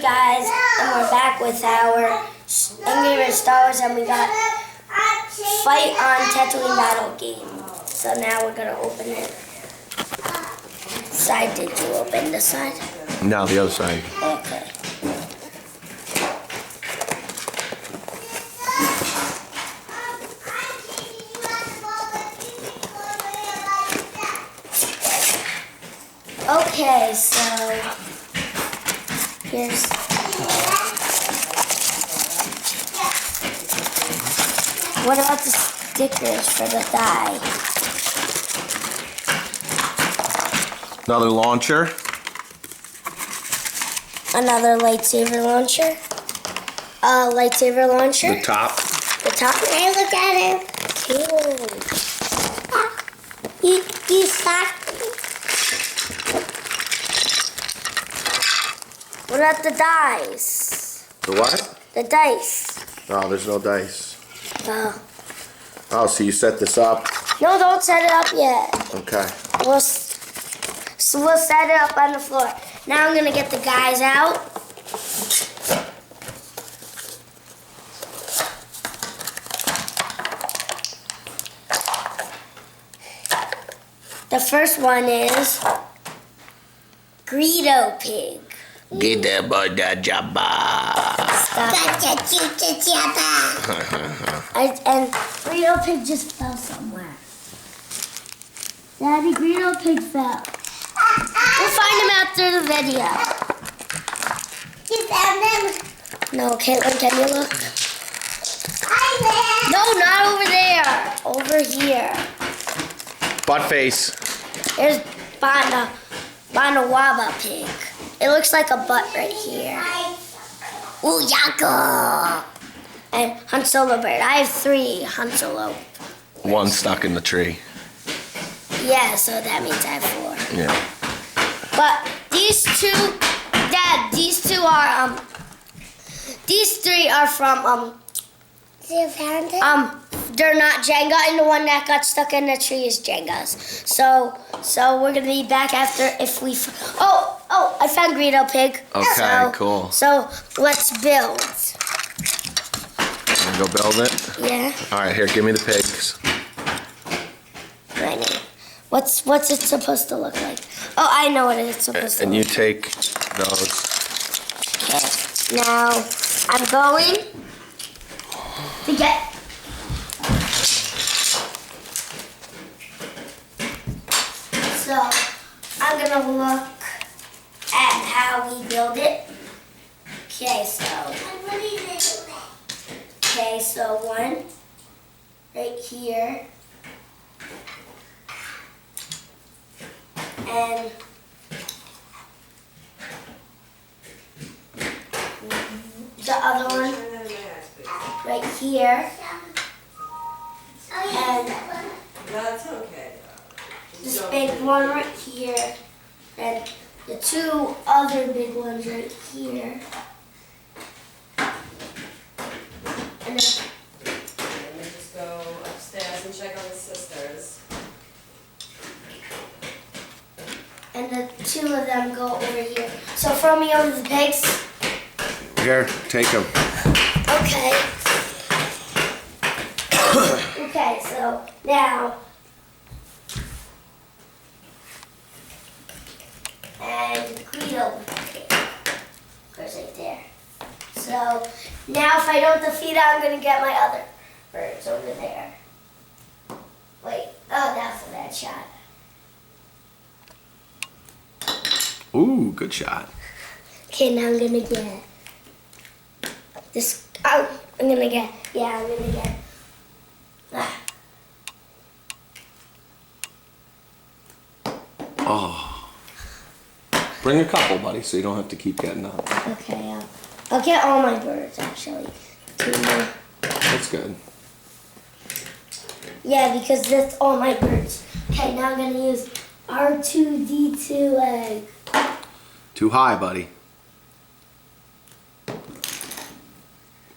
guys, and we're back with our Angry Star Wars, and we got Fight on Tatoine Battle game. So now we're gonna open it. Side, did you open this side? No, the other side. Okay. Okay, so here's what about the stickers for the thigh? Another launcher. Another lightsaber launcher. Lightsaber launcher. The top. The top. Hey, look at him. Cute. You stuck. What about the dice? The what? The dice. Oh, there's no dice. Oh. Oh, so you set this up? No, don't set it up yet. Okay. We'll set it up on the floor. Now I'm gonna get the guys out. The first one is Greedo Pig. Get that boy that And Greedo Pig just fell somewhere. Daddy, Greedo Pig fell. We'll find him after the video. You found him? No, Caitlin, can you look? No, not over there. Over here. Butt face. There's Banawaba Pig. It looks like a butt right here. Ooh, Yako! And Han Solo Bird. I have 3 Han Solo. One stuck in the tree. Yeah, so that means I have 4. Yeah. But these two, Dad, these 3 are from, they're not Jenga, and the one that got stuck in the tree is Jenga's. So we're gonna be back after if we, I found Greedo Pig. Okay, cool. So let's build. Wanna go build it? Yeah. All right, here, give me the pigs. Right. What's it supposed to look like? Oh, I know what it's supposed to And look you take those. Okay, now I'm going to get. So I'm gonna look at how we build it. Okay, so one right here. And the other one right here. And That's okay. this big one right here. And the 2 other big ones right here. And then Let me just go upstairs and check on the sisters. and the 2 of them go over here. So throw me over the pigs. Here, take them. Okay. Okay, so now. And Greedo Pig goes right there. So now if I don't defeat it, I'm gonna get my other birds over there. Wait, oh, that's a bad shot. Ooh, good shot. Okay, now I'm gonna get this. Oh, I'm gonna get. Oh. Bring a couple, buddy, so you don't have to keep getting up. Okay, I'll get all my birds actually. 2 more. That's good. Yeah, because that's all my birds. Okay, now I'm gonna use R2D2 egg. Too high, buddy.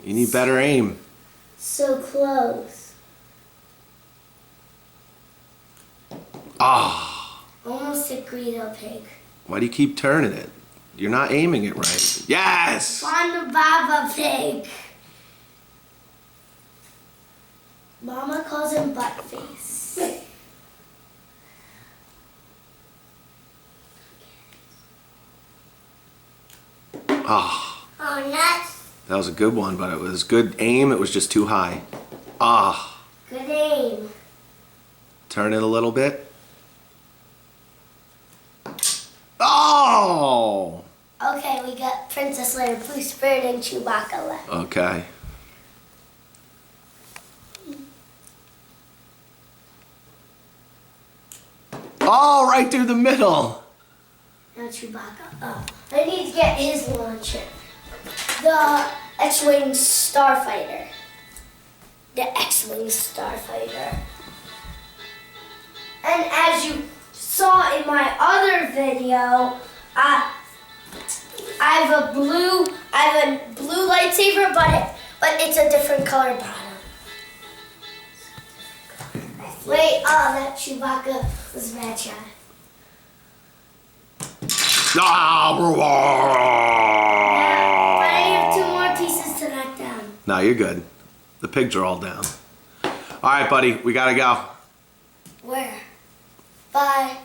You need better aim. So close. Ah. Almost a Greedo Pig. Why do you keep turning it? You're not aiming it right. Yes! On the Baba Pig. Mama calls him Buttface. Ah, Oh, nuts. that was a good one, but it was good aim. It was just too high. Ah, Good aim. turn it a little bit. Oh! Okay, we got Princess Leia, Blue Spirit, and Chewbacca left. Okay. Oh, right through the middle. Now Chewbacca. Oh, I need to get his launcher. The X-Wing Starfighter. The X-Wing Starfighter. And as you saw in my other video, I have a blue lightsaber, but it's a different color bottom. Wait, oh, that Chewbacca was bad shot. Ah, But I have 2 more pieces to knock down. no, you're good. The pigs are all down. All right, buddy, we gotta go. Where? Bye.